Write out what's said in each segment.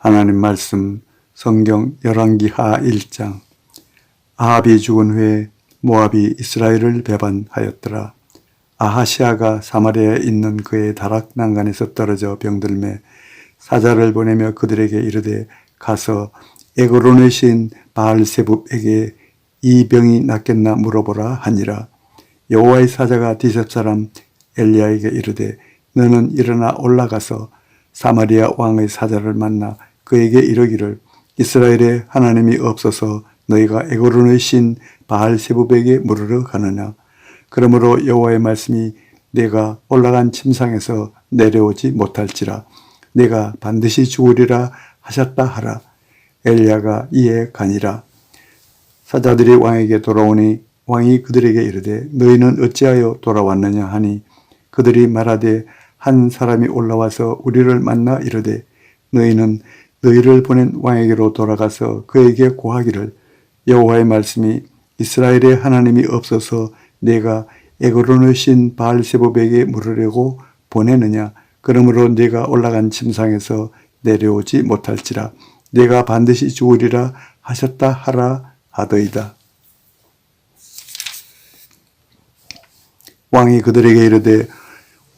하나님 말씀 성경 열왕기하 1장. 아합이 죽은 후에 모압이 이스라엘을 배반하였더라. 아하시아가 사마리아에 있는 그의 다락 난간에서 떨어져 병들매 사자를 보내며 그들에게 이르되 가서 에그론의 신 바알세붑에게 이 병이 낫겠나 물어보라 하니라. 여호와의 사자가 디셉 사람 엘리야에게 이르되 너는 일어나 올라가서 사마리아 왕의 사자를 만나 그에게 이르기를 이스라엘에 하나님이 없어서 너희가 에그론의 신 바알세붑에게 물으러 가느냐. 그러므로 여호와의 말씀이 내가 올라간 침상에서 내려오지 못할지라 내가 반드시 죽으리라 하셨다 하라. 엘리야가 이에 가니라. 사자들이 왕에게 돌아오니 왕이 그들에게 이르되 너희는 어찌하여 돌아왔느냐 하니 그들이 말하되 한 사람이 올라와서 우리를 만나 이르되 너희는 너희를 보낸 왕에게로 돌아가서 그에게 고하기를 여호와의 말씀이 이스라엘에 하나님이 없어서 내가 에그론의 신 바알세붑에게 물으려고 보내느냐. 그러므로 내가 올라간 침상에서 내려오지 못할지라 내가 반드시 죽으리라 하셨다 하라 하더이다. 왕이 그들에게 이르되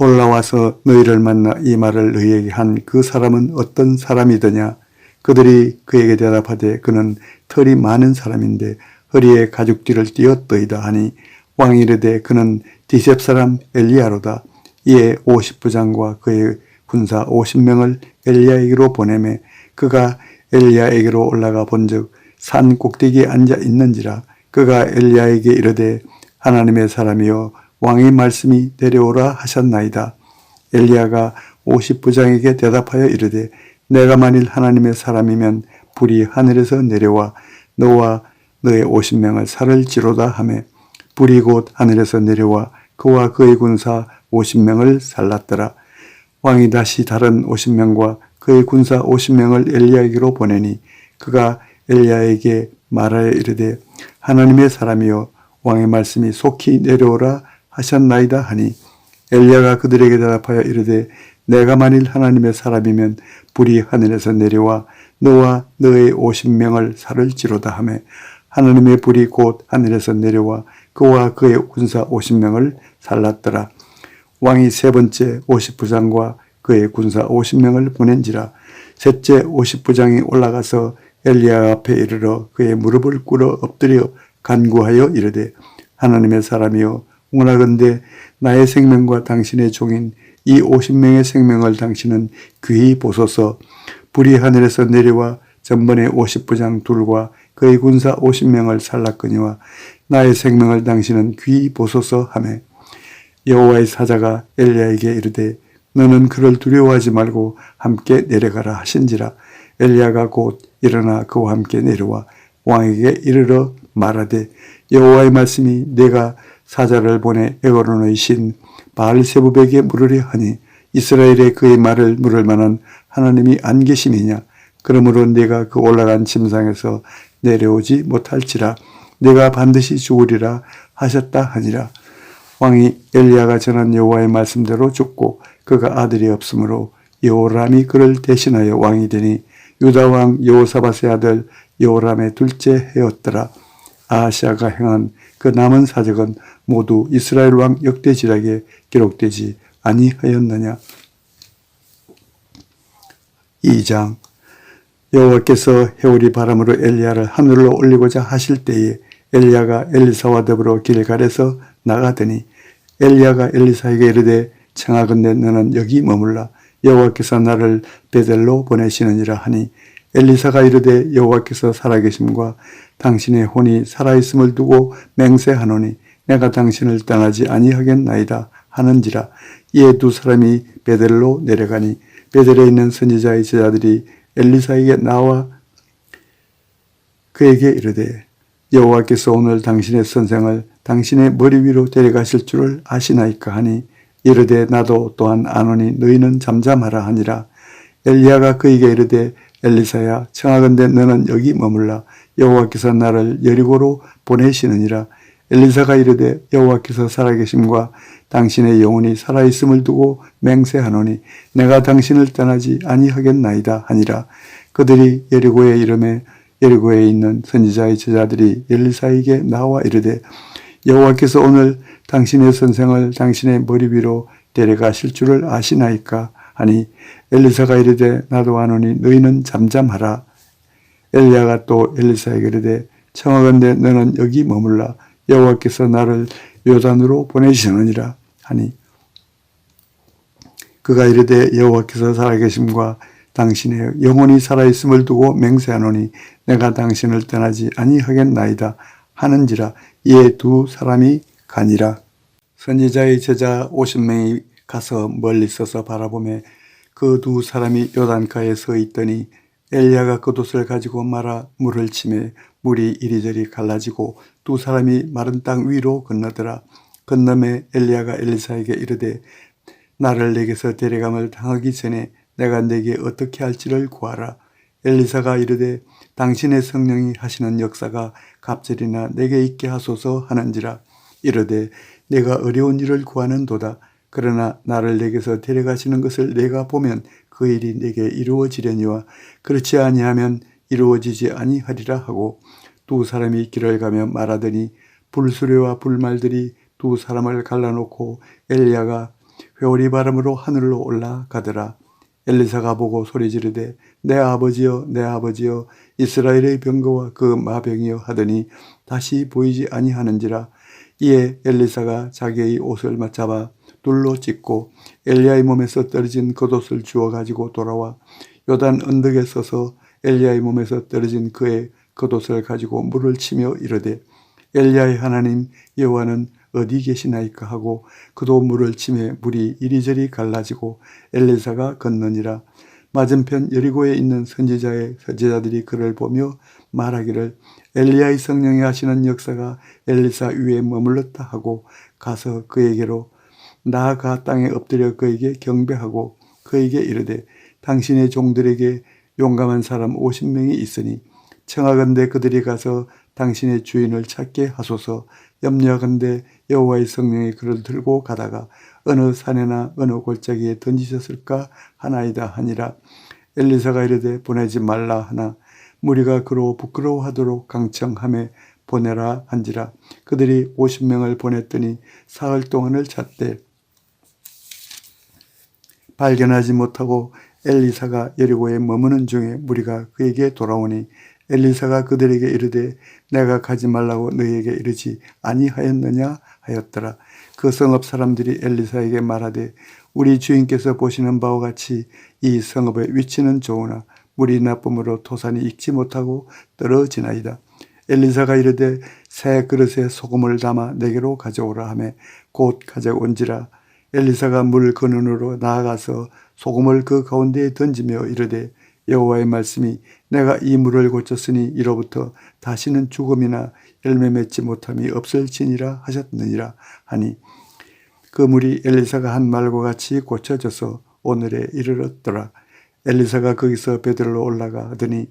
올라와서 너희를 만나 이 말을 너희에게 한 그 사람은 어떤 사람이더냐. 그들이 그에게 대답하되 그는 털이 많은 사람인데 허리에 가죽띠를 띠었더이다 하니 왕이 이르되 그는 디셉 사람 엘리야로다. 이에 50부장과 그의 군사 50명을 엘리야에게로 보내매 그가 엘리야에게로 올라가 본즉 산 꼭대기에 앉아 있는지라. 그가 엘리야에게 이르되 하나님의 사람이여 왕의 말씀이 내려오라 하셨나이다. 엘리야가 50부장에게 대답하여 이르되 내가 만일 하나님의 사람이면 불이 하늘에서 내려와 너와 너의 50명을 살을지로다 하매 불이 곧 하늘에서 내려와 그와 그의 군사 50명을 살랐더라. 왕이 다시 다른 50명과 그의 군사 50명을 엘리야에게로 보내니 그가 엘리야에게 말하여 이르되 하나님의 사람이여 왕의 말씀이 속히 내려오라 하셨나이다 하니 엘리야가 그들에게 대답하여 이르되 내가 만일 하나님의 사람이면 불이 하늘에서 내려와 너와 너의 50명을 살을지로다 하매 하나님의 불이 곧 하늘에서 내려와 그와 그의 군사 50명을 살랐더라. 왕이 세 번째 50부장과 그의 군사 50명을 보낸지라. 셋째 50부장이 올라가서 엘리야 앞에 이르러 그의 무릎을 꿇어 엎드려 간구하여 이르되 하나님의 사람이여 원하건대 나의 생명과 당신의 종인 이 50명의 생명을 당신은 귀히 보소서. 불이 하늘에서 내려와 전번에 50부장 둘과 그의 군사 50명을 살랐거니와 나의 생명을 당신은 귀히 보소서 하매 여호와의 사자가 엘리야에게 이르되 너는 그를 두려워하지 말고 함께 내려가라 하신지라. 엘리야가 곧 일어나 그와 함께 내려와 왕에게 이르러 말하되 여호와의 말씀이 내가 사자를 보내 에그론의 신 바알세붑에게 물으려 하니 이스라엘에 그의 말을 물을 만한 하나님이 안 계심이냐. 그러므로 내가 그 올라간 침상에서 내려오지 못할지라 내가 반드시 죽으리라 하셨다 하니라. 왕이 엘리야가 전한 여호와의 말씀대로 죽고 그가 아들이 없으므로 여호람이 그를 대신하여 왕이 되니 유다 왕 여호사밧의 아들 여호람의 둘째 해였더라. 아하시아가 행한 그 남은 사적은 모두 이스라엘 왕 역대지략에 기록되지 아니하였느냐. 2장. 여호와께서 해오리 바람으로 엘리야를 하늘로 올리고자 하실 때에 엘리야가 엘리사와 더불어 길갈에서 나가더니 엘리야가 엘리사에게 이르되 청하건대 너는 여기 머물라. 여호와께서 나를 베델로 보내시느니라 하니 엘리사가 이르되 여호와께서 살아계심과 당신의 혼이 살아있음을 두고 맹세하노니 내가 당신을 떠나지 아니하겠나이다 하는지라. 이에 두 사람이 베델로 내려가니 베델에 있는 선지자의 제자들이 엘리사에게 나와 그에게 이르되 여호와께서 오늘 당신의 선생을 당신의 머리 위로 데려가실 줄을 아시나이까 하니 이르되 나도 또한 아노니 너희는 잠잠하라 하니라. 엘리야가 그에게 이르되 엘리사야 청하건대 너는 여기 머물라. 여호와께서 나를 여리고로 보내시느니라. 엘리사가 이르되 여호와께서 살아계심과 당신의 영혼이 살아있음을 두고 맹세하노니 내가 당신을 떠나지 아니하겠나이다 하니라. 그들이 여리고에 이르매 여리고에 있는 선지자의 제자들이 엘리사에게 나와 이르되 여호와께서 오늘 당신의 선생을 당신의 머리 위로 데려가실 줄을 아시나이까 하니 엘리사가 이르되 나도 아노니 너희는 잠잠하라. 엘리야가 또 엘리사에게 이르되 청하건대 너는 여기 머물라. 여호와께서 나를 요단으로 보내시느니라 하니 그가 이르되 여호와께서 살아계심과 당신의 영혼이 살아있음을 두고 맹세하노니 내가 당신을 떠나지 아니하겠나이다 하는지라. 이에 두 사람이 가니라. 선지자의 제자 50명이 가서 멀리 서서 바라보매 그 두 사람이 요단가에 서 있더니 엘리야가 겉옷을 가지고 말아 물을 치매 물이 이리저리 갈라지고 두 사람이 마른 땅 위로 건너더라. 건너매 엘리야가 엘리사에게 이르되 나를 내게서 데려감을 당하기 전에 내가 내게 어떻게 할지를 구하라. 엘리사가 이르되 당신의 성령이 하시는 역사가 갑절이나 내게 있게 하소서 하는지라. 이르되 내가 어려운 일을 구하는도다. 그러나 나를 내게서 데려가시는 것을 내가 보면 그 일이 내게 이루어지려니와 그렇지 아니하면 이루어지지 아니하리라 하고 두 사람이 길을 가며 말하더니 불수레와 불말들이 두 사람을 갈라놓고 엘리야가 회오리 바람으로 하늘로 올라가더라. 엘리사가 보고 소리 지르되 내 아버지여 내 아버지여 이스라엘의 병거와 그 마병이여 하더니 다시 보이지 아니하는지라. 이에 엘리사가 자기의 옷을 맞잡아 둘로 찢고 엘리야의 몸에서 떨어진 겉옷을 주워 가지고 돌아와 요단 언덕에 서서 엘리야의 몸에서 떨어진 그의 겉옷을 가지고 물을 치며 이르되 엘리야의 하나님 여호와는 어디 계시나이까 하고 그도 물을 치매 물이 이리저리 갈라지고 엘리사가 건너니라. 맞은편 여리고에 있는 선지자의 제자들이 그를 보며 말하기를 엘리야의 성령이 하시는 역사가 엘리사 위에 머물렀다 하고 가서 그에게로 나아가 땅에 엎드려 그에게 경배하고 그에게 이르되 당신의 종들에게 용감한 사람 50명이 있으니 청하건대 그들이 가서 당신의 주인을 찾게 하소서. 염려하건대 여호와의 성령이 그를 들고 가다가 어느 산에나 어느 골짜기에 던지셨을까 하나이다 하니라. 엘리사가 이르되 보내지 말라 하나 무리가 그로 부끄러워하도록 강청하며 보내라 한지라. 그들이 50명을 보냈더니 사흘 동안을 찾되 발견하지 못하고 엘리사가 여리고에 머무는 중에 무리가 그에게 돌아오니 엘리사가 그들에게 이르되 내가 가지 말라고 너희에게 이르지 아니하였느냐 하였더라. 그 성읍 사람들이 엘리사에게 말하되 우리 주인께서 보시는 바와 같이 이 성읍의 위치는 좋으나 물이 나쁨으로 토산이 익지 못하고 떨어지나이다. 엘리사가 이르되 새 그릇에 소금을 담아 내게로 가져오라 하며 곧 가져온지라. 엘리사가 물 근원으로 나아가서 소금을 그 가운데에 던지며 이르되 여호와의 말씀이 내가 이 물을 고쳤으니 이로부터 다시는 죽음이나 열매 맺지 못함이 없을지니라 하셨느니라 하니 그 물이 엘리사가 한 말과 같이 고쳐져서 오늘에 이르렀더라. 엘리사가 거기서 베들로 올라가 하더니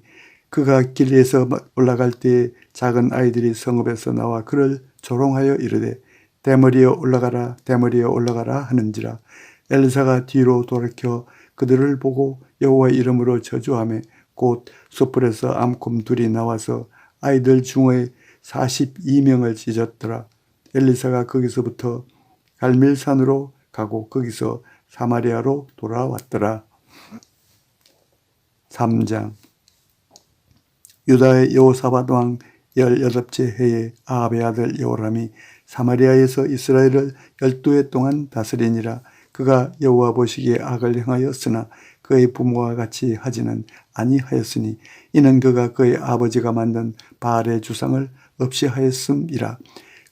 그가 길에서 올라갈 때에 작은 아이들이 성읍에서 나와 그를 조롱하여 이르되 대머리여 올라가라 대머리여 올라가라 하는지라. 엘리사가 뒤로 돌이켜 그들을 보고 여호와의 이름으로 저주하며 곧 숯불에서 암곰 둘이 나와서 아이들 중에 42명을 찢었더라. 엘리사가 거기서부터 갈멜산으로 가고 거기서 사마리아로 돌아왔더라. 3장. 유다의 여호사밧 왕 18째 해에 아합의 아들 여호람이 사마리아에서 이스라엘을 12해 동안 다스리니라. 그가 여호와 보시기에 악을 행하였으나 그의 부모와 같이 하지는 아니하였으니 이는 그가 그의 아버지가 만든 바알의 주상을 없이 하였음이라.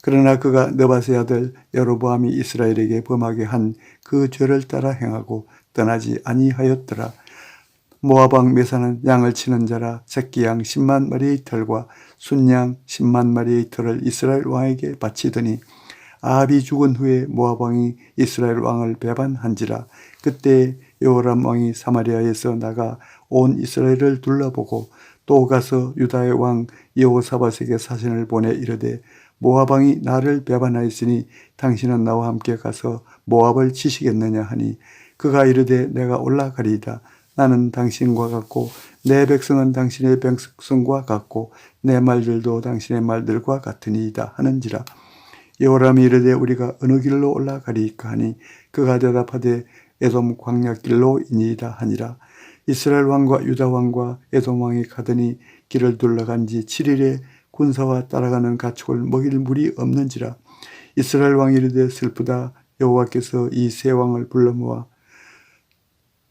그러나 그가 느밧의 아들 여로보암이 이스라엘에게 범하게 한 그 죄를 따라 행하고 떠나지 아니하였더라. 모압 왕 메사는 양을 치는 자라 새끼 양 10만 마리의 털과 순양 10만 마리의 털을 이스라엘 왕에게 바치더니 아합이 죽은 후에 모압 왕이 이스라엘 왕을 배반한지라. 그때 여호람 왕이 사마리아에서 나가 온 이스라엘을 둘러보고 또 가서 유다의 왕 여호사밧에게 사신을 보내 이르되 모압 왕이 나를 배반하였으니 당신은 나와 함께 가서 모압을 치시겠느냐 하니 그가 이르되 내가 올라가리이다. 나는 당신과 같고 내 백성은 당신의 백성과 같고 내 말들도 당신의 말들과 같으니이다 하는지라. 여호람이 이르되 우리가 어느 길로 올라가리이까 하니 그가 대답하되 에돔 광야길로이니이다 하니라. 이스라엘 왕과 유다 왕과 에돔 왕이 가더니 길을 둘러간 지 7일에 군사와 따라가는 가축을 먹일 물이 없는지라. 이스라엘 왕이 이르되 슬프다. 여호와께서 이 세 왕을 불러 모아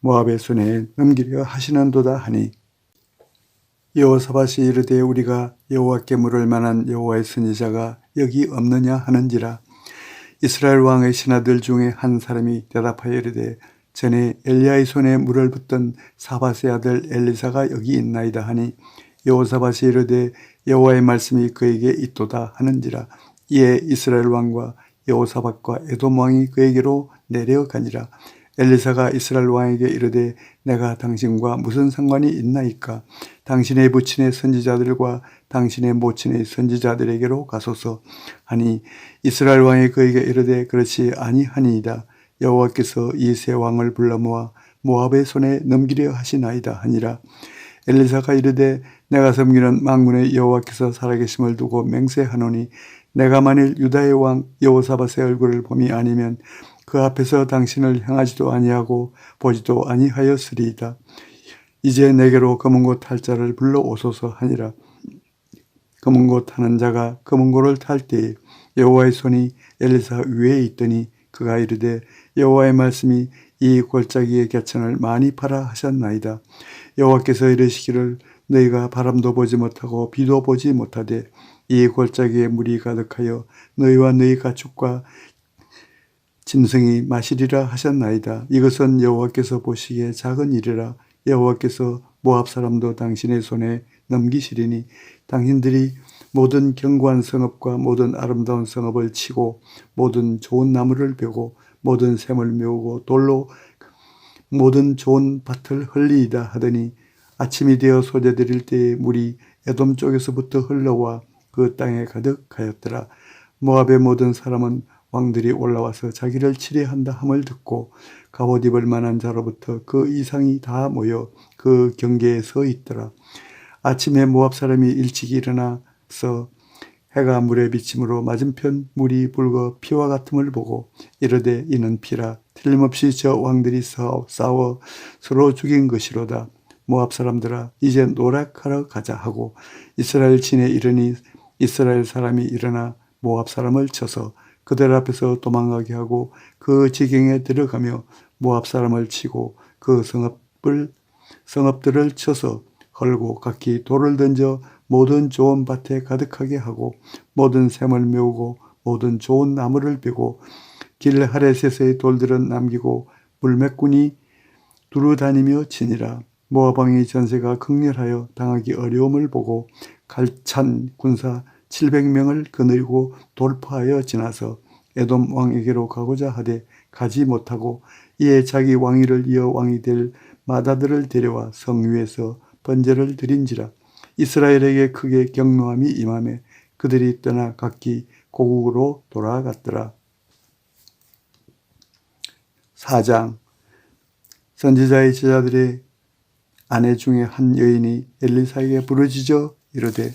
모압의 손에 넘기려 하시는도다 하니 여호사밧이 이르되 우리가 여호와께 물을 만한 여호와의 선지자가 여기 없느냐 하는지라. 이스라엘 왕의 신하들 중에 한 사람이 대답하여 이르되 전에 엘리야의 손에 물을 붓던 사밧의 아들 엘리사가 여기 있나이다 하니 여호사밧이 이르되 여호와의 말씀이 그에게 있도다 하는지라. 이에 이스라엘 왕과 여호사밧과 에돔 왕이 그에게로 내려가니라. 엘리사가 이스라엘 왕에게 이르되 내가 당신과 무슨 상관이 있나이까? 당신의 부친의 선지자들과 당신의 모친의 선지자들에게로 가소서 하니 이스라엘 왕이 그에게 이르되 그렇지 아니하니이다. 여호와께서 이 세 왕을 불러 모아 모압의 손에 넘기려 하시나이다 하니라. 엘리사가 이르되 내가 섬기는 만군의 여호와께서 살아계심을 두고 맹세하노니 내가 만일 유다의 왕 여호사밧의 얼굴을 봄이 아니면 그 앞에서 당신을 향하지도 아니하고 보지도 아니하였으리이다. 이제 내게로 검은고 탈 자를 불러오소서 하니라. 검은고 타는 자가 검은고를 탈 때에 여호와의 손이 엘리사 위에 있더니 그가 이르되 여호와의 말씀이 이 골짜기의 개천을 많이 파라 하셨나이다. 여호와께서 이르시기를 너희가 바람도 보지 못하고 비도 보지 못하되 이 골짜기에 물이 가득하여 너희와 너희 가축과 짐승이 마시리라 하셨나이다. 이것은 여호와께서 보시기에 작은 일이라. 여호와께서 모압 사람도 당신의 손에 넘기시리니 당신들이 모든 견고한 성읍과 모든 아름다운 성읍을 치고 모든 좋은 나무를 베고 모든 샘을 메우고 돌로 모든 좋은 밭을 흘리이다 하더니 아침이 되어 소재드릴 때에 물이 에돔 쪽에서부터 흘러와 그 땅에 가득하였더라. 모압의 모든 사람은 왕들이 올라와서 자기를 치려한다 함을 듣고 갑옷 입을 만한 자로부터 그 이상이 다 모여 그 경계에 서 있더라. 아침에 모압 사람이 일찍 일어나서 해가 물에 비침으로 맞은편 물이 붉어 피와 같음을 보고 이르되 이는 피라. 틀림없이 저 왕들이 싸워 서로 죽인 것이로다. 모압 사람들아 이제 노력하러 가자 하고 이스라엘 진에 이르니 이스라엘 사람이 일어나 모압 사람을 쳐서 그들 앞에서 도망가게 하고 그 지경에 들어가며 모압 사람을 치고 그 성읍들을 쳐서 헐고 각기 돌을 던져 모든 좋은 밭에 가득하게 하고 모든 샘을 메우고 모든 좋은 나무를 베고 길 하레셋의 돌들은 남기고 물매꾼이 두루 다니며 치니라. 모압 왕의 전세가 극렬하여 당하기 어려움을 보고 갈찬 군사 700명을 거느리고 돌파하여 지나서 에돔 왕에게로 가고자 하되 가지 못하고 이에 자기 왕위를 이어 왕이 될 마다들을 데려와 성 위에서 번제를 드린지라. 이스라엘에게 크게 경노함이 임하매 그들이 떠나 각기 고국으로 돌아갔더라. 4장. 선지자의 제자들의 아내 중에 한 여인이 엘리사에게 부르짖어 이르되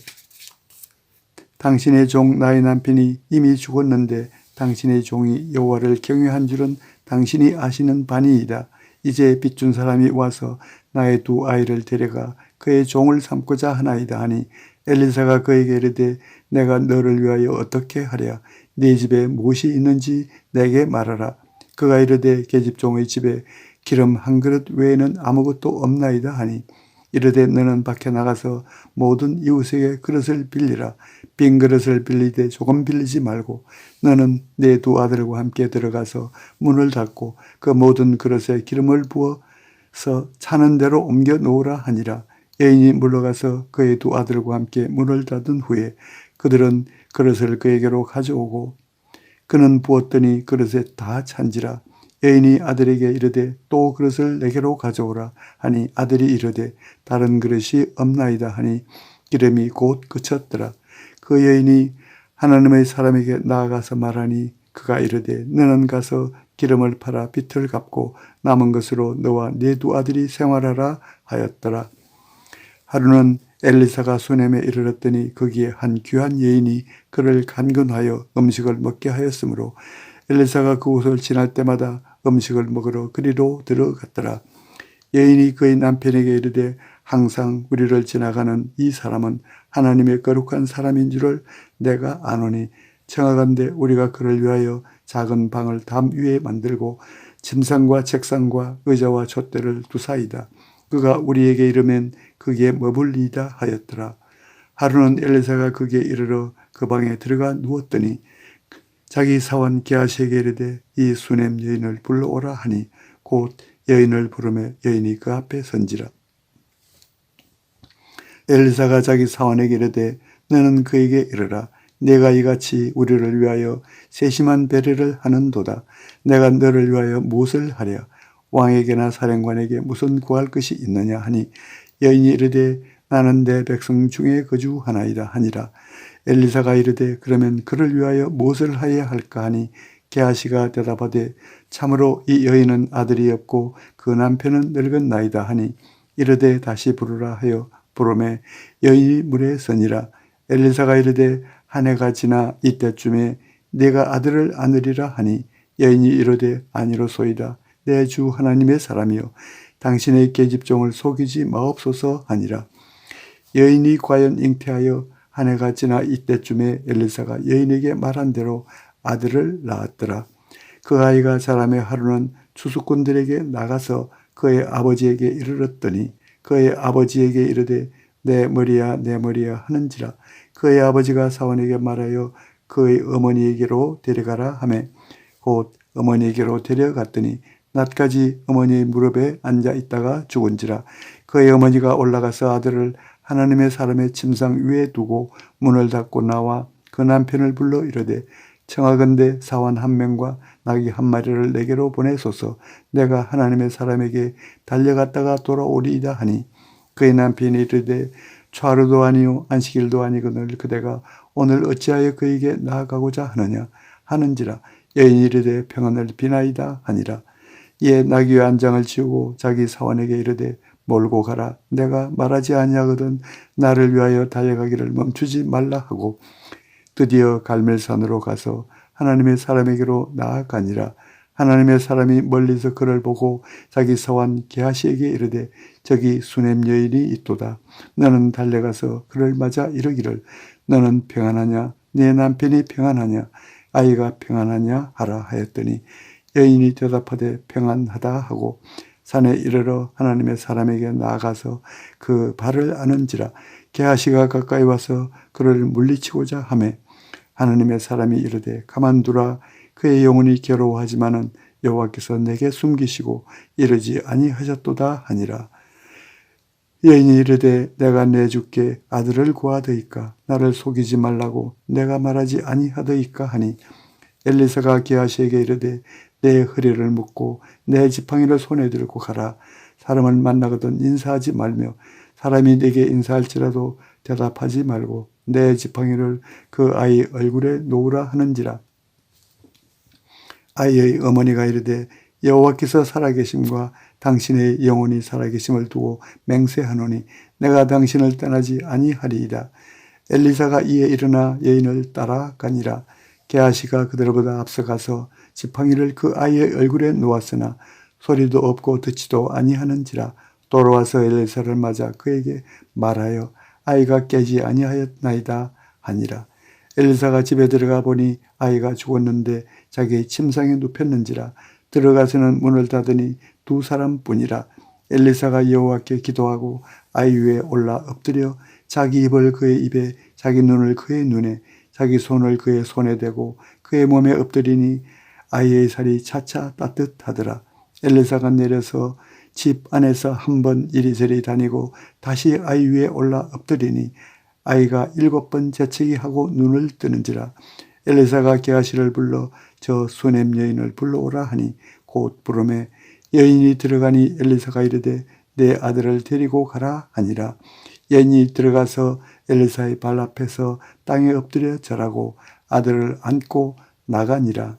당신의 종 나의 남편이 이미 죽었는데 당신의 종이 여호와를 경외한 줄은 당신이 아시는 바니이다. 이제 빚준 사람이 와서 나의 두 아이를 데려가 그의 종을 삼고자 하나이다 하니 엘리사가 그에게 이르되 내가 너를 위하여 어떻게 하랴. 네 집에 무엇이 있는지 내게 말하라. 그가 이르되 계집종의 집에 기름 한 그릇 외에는 아무것도 없나이다 하니 이르되 너는 밖에 나가서 모든 이웃에게 그릇을 빌리라. 빈 그릇을 빌리되 조금 빌리지 말고 너는 네 두 아들과 함께 들어가서 문을 닫고 그 모든 그릇에 기름을 부어서 차는 대로 옮겨 놓으라 하니라. 여인이 물러가서 그의 두 아들과 함께 문을 닫은 후에 그들은 그릇을 그에게로 가져오고 그는 부었더니 그릇에 다 찬지라. 여인이 아들에게 이르되 또 그릇을 내게로 가져오라 하니 아들이 이르되 다른 그릇이 없나이다 하니 기름이 곧 그쳤더라. 그 여인이 하나님의 사람에게 나아가서 말하니 그가 이르되 너는 가서 기름을 팔아 빚을 갚고 남은 것으로 너와 네 두 아들이 생활하라 하였더라. 하루는 엘리사가 수넴에 이르렀더니 거기에 한 귀한 여인이 그를 간근하여 음식을 먹게 하였으므로 엘리사가 그곳을 지날 때마다 음식을 먹으러 그리로 들어갔더라. 여인이 그의 남편에게 이르되 항상 우리를 지나가는 이 사람은 하나님의 거룩한 사람인 줄을 내가 아노니 청하건대 우리가 그를 위하여 작은 방을 담 위에 만들고 침상과 책상과 의자와 촛대를 두사이다. 그가 우리에게 이르면 거기에 머물리이다 하였더라. 하루는 엘리사가 거기에 이르러 그 방에 들어가 누웠더니 자기 사원 게하시에게 이르되 이 수넴 여인을 불러오라 하니 곧 여인을 부르매 여인이 그 앞에 선지라. 엘리사가 자기 사원에게 이르되 너는 그에게 이르라. 내가 이같이 우리를 위하여 세심한 배려를 하는도다. 내가 너를 위하여 무엇을 하랴? 왕에게나 사령관에게 무슨 구할 것이 있느냐 하니 여인이 이르되 나는 내 백성 중에 거주하나이다 하니라. 엘리사가 이르되 그러면 그를 위하여 무엇을 하여야 할까 하니 게하시가 대답하되 참으로 이 여인은 아들이 없고 그 남편은 늙었나이다 하니 이르되 다시 부르라 하여 부르매 여인이 물에 서니라. 엘리사가 이르되 한 해가 지나 이때쯤에 네가 아들을 안으리라 하니 여인이 이르되 아니로소이다. 내 주 하나님의 사람이여 당신의 계집종을 속이지 마옵소서 하니라. 여인이 과연 잉태하여 한 해가 지나 이때쯤에 엘리사가 여인에게 말한 대로 아들을 낳았더라. 그 아이가 자라매 하루는 추수꾼들에게 나가서 그의 아버지에게 이르렀더니 그의 아버지에게 이르되 내 머리야 내 머리야 하는지라. 그의 아버지가 사원에게 말하여 그의 어머니에게로 데려가라 하매 곧 어머니에게로 데려갔더니 낮까지 어머니의 무릎에 앉아 있다가 죽은지라. 그의 어머니가 올라가서 아들을 하나님의 사람의 침상 위에 두고 문을 닫고 나와 그 남편을 불러 이르되 청하건대 사원 한 명과 나귀 한 마리를 내게로 보내소서. 내가 하나님의 사람에게 달려갔다가 돌아오리이다 하니 그의 남편이 이르되 좌루도 아니요 안식일도 아니거늘 그대가 오늘 어찌하여 그에게 나아가고자 하느냐 하는지라. 여인이 이르되 평안을 비나이다 하니라. 이에 나귀의 안장을 지우고 자기 사원에게 이르되 몰고 가라. 내가 말하지 아니하거든 나를 위하여 달려가기를 멈추지 말라 하고 드디어 갈멜산으로 가서 하나님의 사람에게로 나아가니라. 하나님의 사람이 멀리서 그를 보고 자기 사원 게하시에게 이르되 저기 수넴 여인이 있도다. 너는 달려가서 그를 맞아 이르기를 너는 평안하냐 네 남편이 평안하냐 아이가 평안하냐 하라 하였더니 여인이 대답하되 평안하다 하고 산에 이르러 하나님의 사람에게 나아가서 그 발을 아는지라. 게하시가 가까이 와서 그를 물리치고자 하매 하나님의 사람이 이르되 가만두라. 그의 영혼이 괴로워하지만은 여호와께서 내게 숨기시고 이르지 아니하셨도다 하니라. 여인이 이르되 내가 내 주께 아들을 구하더이까 나를 속이지 말라고 내가 말하지 아니하더이까 하니 엘리사가 게하시에게 이르되 내 허리를 묶고 내 지팡이를 손에 들고 가라. 사람을 만나거든 인사하지 말며 사람이 네게 인사할지라도 대답하지 말고 내 지팡이를 그 아이 얼굴에 놓으라 하는지라. 아이의 어머니가 이르되 여호와께서 살아계심과 당신의 영혼이 살아계심을 두고 맹세하노니 내가 당신을 떠나지 아니하리이다. 엘리사가 이에 일어나 여인을 따라가니라. 게하시가 그들보다 앞서가서 지팡이를 그 아이의 얼굴에 놓았으나 소리도 없고 듣지도 아니하는지라. 돌아와서 엘리사를 맞아 그에게 말하여 아이가 깨지 아니하였나이다 하니라. 엘리사가 집에 들어가 보니 아이가 죽었는데 자기 침상에 눕혔는지라. 들어가서는 문을 닫으니 두 사람뿐이라. 엘리사가 여호와께 기도하고 아이 위에 올라 엎드려 자기 입을 그의 입에 자기 눈을 그의 눈에 자기 손을 그의 손에 대고 그의 몸에 엎드리니 아이의 살이 차차 따뜻하더라. 엘리사가 내려서 집 안에서 한 번 이리저리 다니고 다시 아이 위에 올라 엎드리니 아이가 7번 재채기 하고 눈을 뜨는지라. 엘리사가 게하시를 불러 저 수넴 여인을 불러오라 하니 곧 부르매 여인이 들어가니 엘리사가 이르되 내 아들을 데리고 가라 하니라. 여인이 들어가서 엘리사의 발 앞에서 땅에 엎드려 절하고 아들을 안고 나가니라.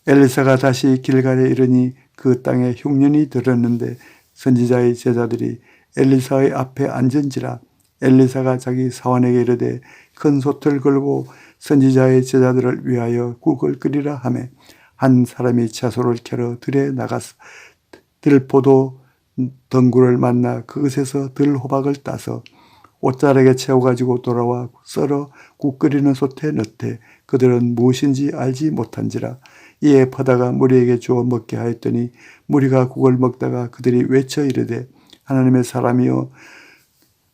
엘리사가 다시 길갈에 이르니 그 땅에 흉년이 들었는데 선지자의 제자들이 엘리사의 앞에 앉은지라. 엘리사가 자기 사환에게 이르되 큰 솥을 걸고 선지자의 제자들을 위하여 국을 끓이라 하매 한 사람이 채소를 캐러 들에 나가서 들포도 덩굴을 만나 그것에서 들호박을 따서 옷자락에 채워가지고 돌아와 썰어 국 끓이는 솥에 넣되 그들은 무엇인지 알지 못한지라. 이에 퍼다가 무리에게 주어 먹게 하였더니 무리가 국을 먹다가 그들이 외쳐 이르되 하나님의 사람이여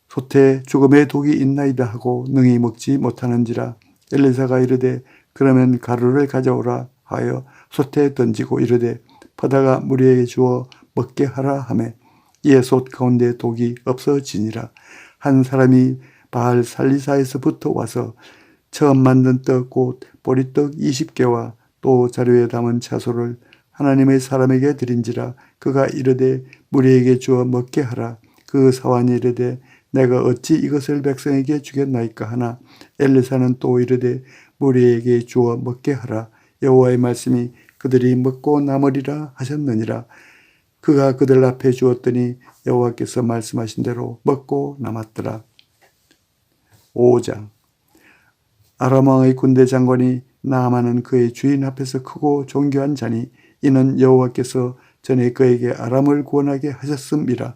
솥에 죽음의 독이 있나이다 하고 능히 먹지 못하는지라. 엘리사가 이르되 그러면 가루를 가져오라 하여 솥에 던지고 이르되 퍼다가 무리에게 주어 먹게 하라 하매 이에 솥 가운데 독이 없어지니라. 한 사람이 바알 살리사에서부터 와서 처음 만든 떡 곧 보리떡 20개와 또 자루에 담은 채소를 하나님의 사람에게 드린지라. 그가 이르되 무리에게 주어 먹게 하라. 그 사환이 이르되 내가 어찌 이것을 백성에게 주겠나이까 하나 엘리사는 또 이르되 무리에게 주어 먹게 하라. 여호와의 말씀이 그들이 먹고 남으리라 하셨느니라. 그가 그들 앞에 주었더니 여호와께서 말씀하신 대로 먹고 남았더라. 5장. 아람 왕의 군대 장관이 나아만은 그의 주인 앞에서 크고 존귀한 자니 이는 여호와께서 전에 그에게 아람을 구원하게 하셨음이라.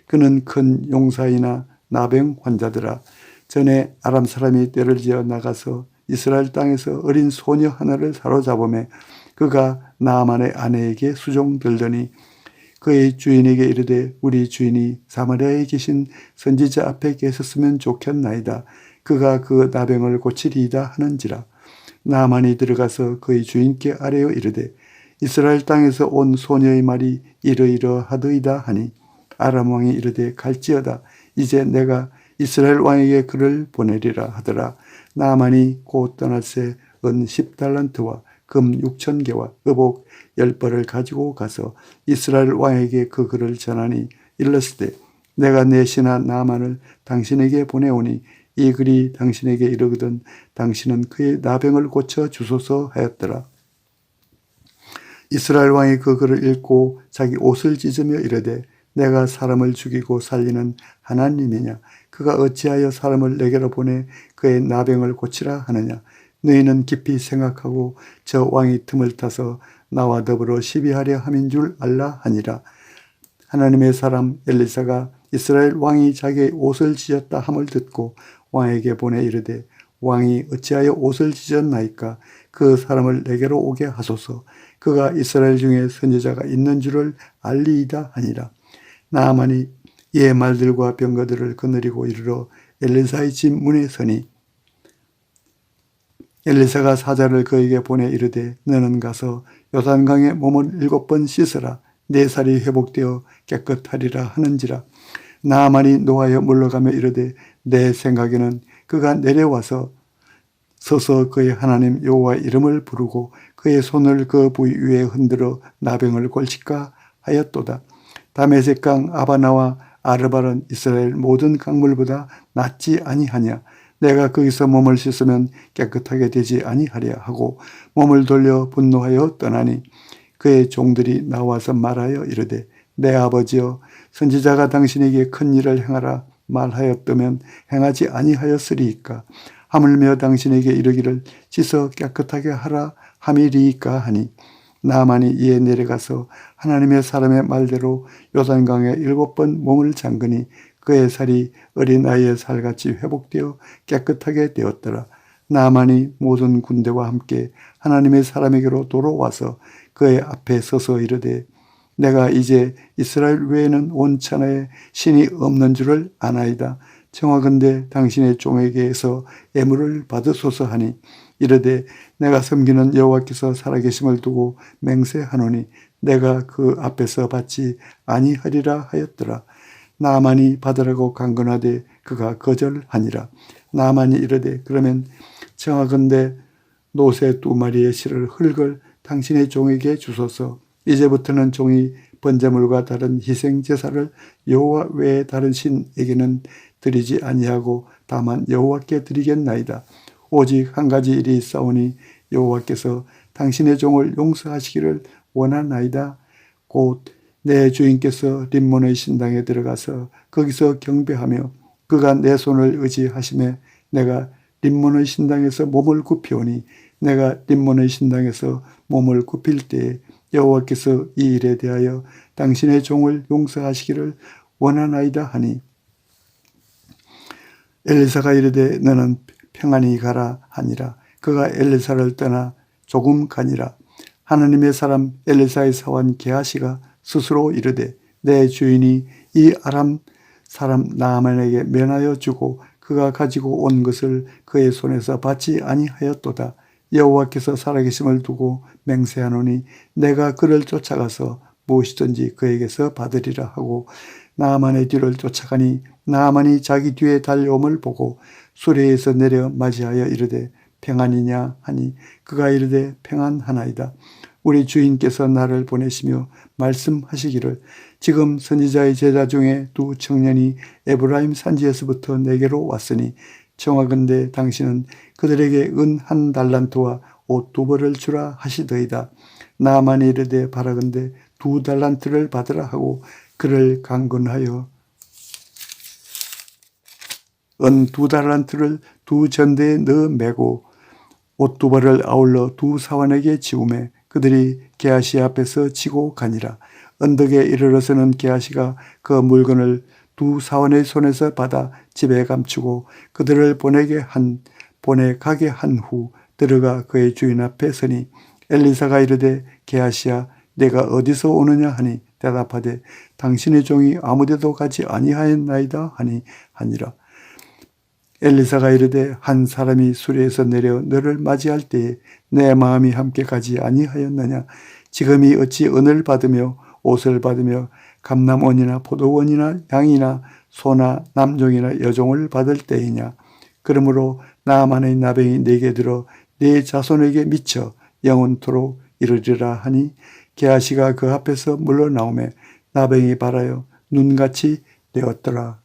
그는 큰 용사이나 나병 환자더라. 전에 아람 사람이 떼를 지어 나가서 이스라엘 땅에서 어린 소녀 하나를 사로잡으매 그가 나아만의 아내에게 수종들더니 그의 주인에게 이르되 우리 주인이 사마리아에 계신 선지자 앞에 계셨으면 좋겠나이다. 그가 그 나병을 고치리이다 하는지라. 나아만이 들어가서 그의 주인께 아뢰어 이르되 이스라엘 땅에서 온 소녀의 말이 이러이러하더이다 하니 아람 왕이 이르되 갈지어다. 이제 내가 이스라엘 왕에게 그를 보내리라 하더라. 나아만이 곧 떠날새 은 10달란트와 금 6,000개와 의복 10벌을 가지고 가서 이스라엘 왕에게 그 글을 전하니 일렀으되 내가 내 신하 나아만을 당신에게 보내오니 이 글이 당신에게 이르거든 당신은 그의 나병을 고쳐 주소서 하였더라. 이스라엘 왕이 그 글을 읽고 자기 옷을 찢으며 이르되 내가 사람을 죽이고 살리는 하나님이냐. 그가 어찌하여 사람을 내게로 보내 그의 나병을 고치라 하느냐. 너희는 깊이 생각하고 저 왕이 틈을 타서 나와 더불어 시비하려 함인 줄 알라 하니라. 하나님의 사람 엘리사가 이스라엘 왕이 자기의 옷을 찢었다 함을 듣고 왕에게 보내 이르되 왕이 어찌하여 옷을 찢었나이까. 그 사람을 내게로 오게 하소서. 그가 이스라엘 중에 선지자가 있는 줄을 알리이다 하니라. 나아만이 이의 말들과 병거들을 거느리고 이르러 엘리사의 집 문에 서니 엘리사가 사자를 그에게 보내 이르되 너는 가서 요단강에 몸을 7번 씻으라. 네 살이 회복되어 깨끗하리라 하는지라. 나아만이 노하여 물러가며 이르되 내 생각에는 그가 내려와서 서서 그의 하나님 여호와의 이름을 부르고 그의 손을 그 부위 위에 흔들어 나병을 골칠까 하였도다. 다메섹강 아바나와 아르발은 이스라엘 모든 강물보다 낫지 아니하냐. 내가 거기서 몸을 씻으면 깨끗하게 되지 아니하랴 하고 몸을 돌려 분노하여 떠나니 그의 종들이 나와서 말하여 이르되 내 아버지여 선지자가 당신에게 큰 일을 행하라 말하였다면 행하지 아니하였으리이까. 하물며 당신에게 이르기를 씻어 깨끗하게 하라 함이리이까 하니 나아만이 이에 내려가서 하나님의 사람의 말대로 요단강에 7번 몸을 잠그니 그의 살이 어린아이의 살같이 회복되어 깨끗하게 되었더라. 나아만이 모든 군대와 함께 하나님의 사람에게로 돌아와서 그의 앞에 서서 이르되 내가 이제 이스라엘 외에는 온 천하에 신이 없는 줄을 아나이다. 청하건대 당신의 종에게서 애물을 받으소서 하니 이르되 내가 섬기는 여호와께서 살아계심을 두고 맹세하노니 내가 그 앞에서 받지 아니하리라 하였더라. 나아만이 받으라고 강건하되 그가 거절하니라. 나아만이 이르되 그러면 청하건대 노새 2마리의 실을 흙을 당신의 종에게 주소서. 이제부터는 종이 번제물과 다른 희생 제사를 여호와 외에 다른 신에게는 드리지 아니하고 다만 여호와께 드리겠나이다. 오직 한 가지 일이 있사오니 여호와께서 당신의 종을 용서하시기를 원하나이다. 곧 내 주인께서 림몬의 신당에 들어가서 거기서 경배하며 그가 내 손을 의지하심에 내가 림몬의 신당에서 몸을 굽히오니 내가 림몬의 신당에서 몸을 굽힐 때에 여호와께서 이 일에 대하여 당신의 종을 용서하시기를 원하나이다 하니 엘리사가 이르되 너는 평안히 가라 하니라. 그가 엘리사를 떠나 조금 가니라. 하나님의 사람 엘리사의 사원 게하시가 스스로 이르되 내 주인이 이 아람 사람 나아만에게 면하여 주고 그가 가지고 온 것을 그의 손에서 받지 아니하였도다. 여호와께서 살아계심을 두고 맹세하노니 내가 그를 쫓아가서 무엇이든지 그에게서 받으리라 하고 나아만의 뒤를 쫓아가니 나아만이 자기 뒤에 달려옴을 보고 수레에서 내려 맞이하여 이르되 평안이냐 하니 그가 이르되 평안하나이다. 우리 주인께서 나를 보내시며 말씀하시기를 지금 선지자의 제자 중에 두 청년이 에브라임 산지에서부터 내게로 왔으니 청하건대 당신은 그들에게 은 1달란트와 옷 2벌을 주라 하시더이다. 나아만이 이르되 바라건대 2달란트를 받으라 하고 그를 강권하여 은 2달란트를 2전대에 넣어 매고 옷 2벌을 아울러 2사원에게 지우매 그들이 게하시 앞에서 지고 가니라. 언덕에 이르러서는 게하시가 그 물건을 2사원의 손에서 받아 집에 감추고 그들을 보내 가게 한 후 들어가 그의 주인 앞에 서니 엘리사가 이르되 게하시야 내가 어디서 오느냐 하니 대답하되 당신의 종이 아무데도 가지 아니하였나이다 하니라. 엘리사가 이르되 한 사람이 수레에서 내려 너를 맞이할 때에 내 마음이 함께 가지 아니하였느냐. 지금이 어찌 은을 받으며 옷을 받으며 감람원이나 포도원이나 양이나 소나 남종이나 여종을 받을 때이냐. 그러므로 나아만의 나병이 내게 들어 네 자손에게 미쳐 영원토록 이르리라 하니 게하시가 그 앞에서 물러나오매 나병이 발하여 눈같이 되었더라.